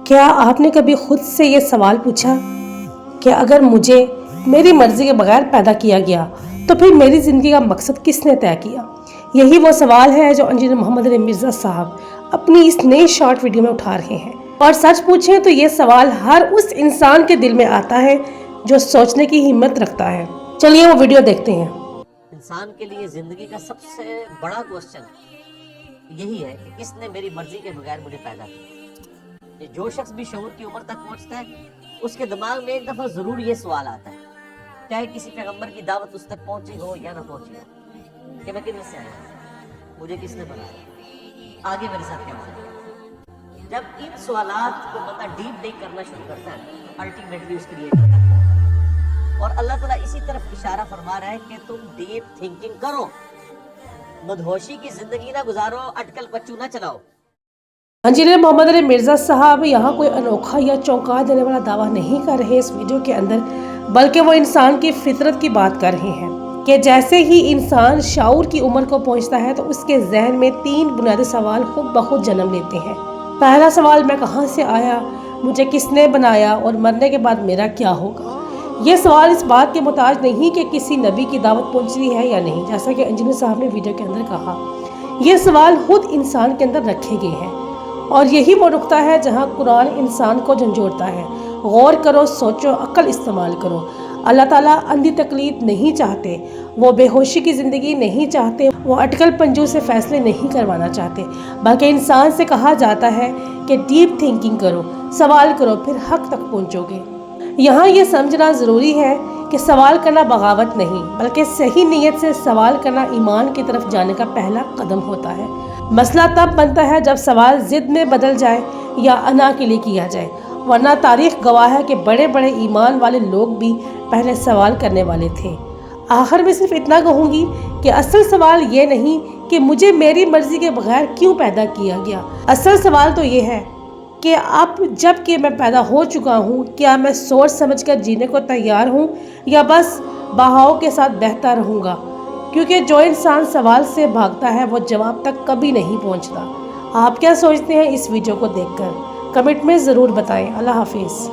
کیا آپ نے کبھی خود سے یہ سوال پوچھا کہ اگر مجھے میری مرضی کے بغیر پیدا کیا گیا تو پھر میری زندگی کا مقصد کس نے طے کیا؟ یہی وہ سوال ہے جو انجینئر محمد علی مرزا صاحب اپنی اس نئی شارٹ ویڈیو میں اٹھا رہے ہیں۔ اور سچ پوچھیں تو یہ سوال ہر اس انسان کے دل میں آتا ہے جو سوچنے کی ہمت رکھتا ہے۔ چلیے وہ ویڈیو دیکھتے ہیں۔ انسان کے لیے زندگی کا سب سے بڑا کوسچن یہی ہے کہ کس نے میری مرضی کے بغیر مجھے پیدا کیا۔ جو شخص بھی شعور کی عمر تک پہنچتا ہے اس کے دماغ میں ایک دفعہ ضرور یہ سوال آتا ہے، چاہے کسی پیغمبر کی دعوت اس تک پہنچی ہو یا نہ پہنچی ہو، کہ میں کدھر سے آیا ہوں، مجھے کس نے بنایا، آگے میرے ساتھ کیا ہوگا۔ جب ان سوالات کو بندہ ڈیپ ڈیک کرنا شروع کرتا ہے الٹیمیٹلی اس کریٹر تک پہنچتا ہے، اور اللہ تعالیٰ اسی طرف اشارہ فرما رہا ہے کہ تم ڈیپ تھنکنگ کرو، مدہوشی کی زندگی نہ گزارو، اٹکل پچو نہ چلاؤ۔ انجینئر محمد علی مرزا صاحب یہاں کوئی انوکھا یا چونکا دینے والا دعویٰ نہیں کر رہے اس ویڈیو کے اندر، بلکہ وہ انسان کی فطرت کی بات کر رہے ہیں کہ جیسے ہی انسان شعور کی عمر کو پہنچتا ہے تو اس کے ذہن میں 3 بنیادی سوال خود بخود جنم لیتے ہیں۔ پہلا سوال، میں کہاں سے آیا، مجھے کس نے بنایا، اور مرنے کے بعد میرا کیا ہوگا۔ یہ سوال اس بات کے محتاج نہیں کہ کسی نبی کی دعوت پہنچی ہے یا نہیں، جیسا کہ انجینئر صاحب نے ویڈیو کے اندر کہا۔ یہ سوال خود انسان کے اندر رکھے گئے ہیں، اور یہی وہ نقطہ ہے جہاں قرآن انسان کو جھنجھوڑتا ہے۔ غور کرو، سوچو، عقل استعمال کرو۔ اللہ تعالیٰ اندھی تقلید نہیں چاہتے، وہ بے ہوشی کی زندگی نہیں چاہتے، وہ اٹکل پنجو سے فیصلے نہیں کروانا چاہتے، بلکہ انسان سے کہا جاتا ہے کہ ڈیپ تھنکنگ کرو، سوال کرو، پھر حق تک پہنچو گے۔ یہاں یہ سمجھنا ضروری ہے کہ سوال کرنا بغاوت نہیں، بلکہ صحیح نیت سے سوال کرنا ایمان کی طرف جانے کا پہلا قدم ہوتا ہے۔ مسئلہ تب بنتا ہے جب سوال ضد میں بدل جائے یا انا کے لیے کیا جائے، ورنہ تاریخ گواہ ہے کہ بڑے بڑے ایمان والے لوگ بھی پہلے سوال کرنے والے تھے۔ آخر میں صرف اتنا کہوں گی کہ اصل سوال یہ نہیں کہ مجھے میری مرضی کے بغیر کیوں پیدا کیا گیا، اصل سوال تو یہ ہے کہ اب جب کہ میں پیدا ہو چکا ہوں، کیا میں سوچ سمجھ کر جینے کو تیار ہوں یا بس بہاؤ کے ساتھ بہتا رہوں گا، کیونکہ جو انسان سوال سے بھاگتا ہے وہ جواب تک کبھی نہیں پہنچتا۔ آپ کیا سوچتے ہیں اس ویڈیو کو دیکھ کر؟ کمنٹ میں ضرور بتائیں۔ اللہ حافظ۔